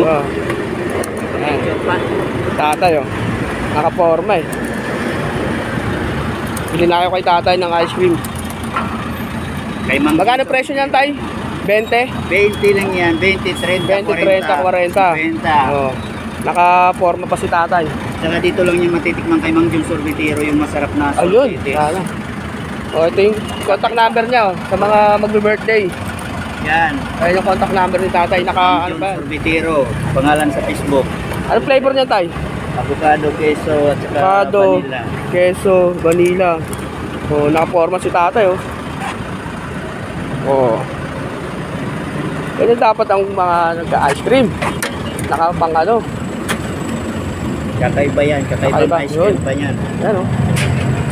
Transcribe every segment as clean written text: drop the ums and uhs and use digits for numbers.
Oh. Ayan. Tatay oh. Nakaporma eh. Bili na kayo kay tatay ng ice cream. Magkano presyo niyan tay? 20? 20 lang yan. 20, 30, 20, 30, 40. 40. Oh. Nakaporma pa si tatay. Saka dito lang yung matitikman kay Mang Jun Sorbetero, yung masarap na ayun. sorbetes. Oh, ito yung contact number niya oh, sa mga magbe-birthday. Yan. Ayun yung contact number ni tatay. Mang Jun Sorbetero. Pangalan sa Facebook. Ano flavor niya tay? Avocado, queso, at saka Avocado, vanilla. queso, vanilla. Oh, nakaporma si tatay oh. Oh. Ganyan dapat ang mga nagka-ice cream. Nakapang ano. Kakaiba yan. Kakaiba ice cream pa yan. Yan oh.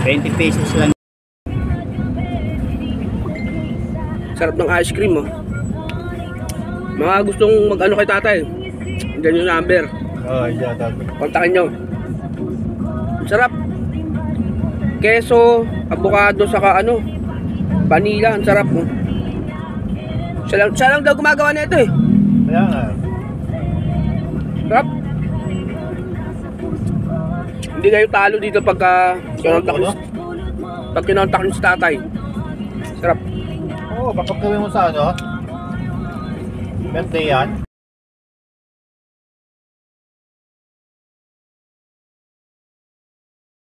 20 pesos lang. Sarap ng ice cream oh. Mga gustong mag-ano kay tatay. Diyan yung number. Oh, yeah, tatay. Kontakin nyo. Sarap. Queso, avocado, saka ano, vanilla. Ang sarap oh. Siya lang daw gumagawa nito eh. Kaya nga. Sarap. Hindi kayo talo dito pagka kinontak nyo si tatay. Sarap. Oo, kapag gawin mo sa ano, birthday yan.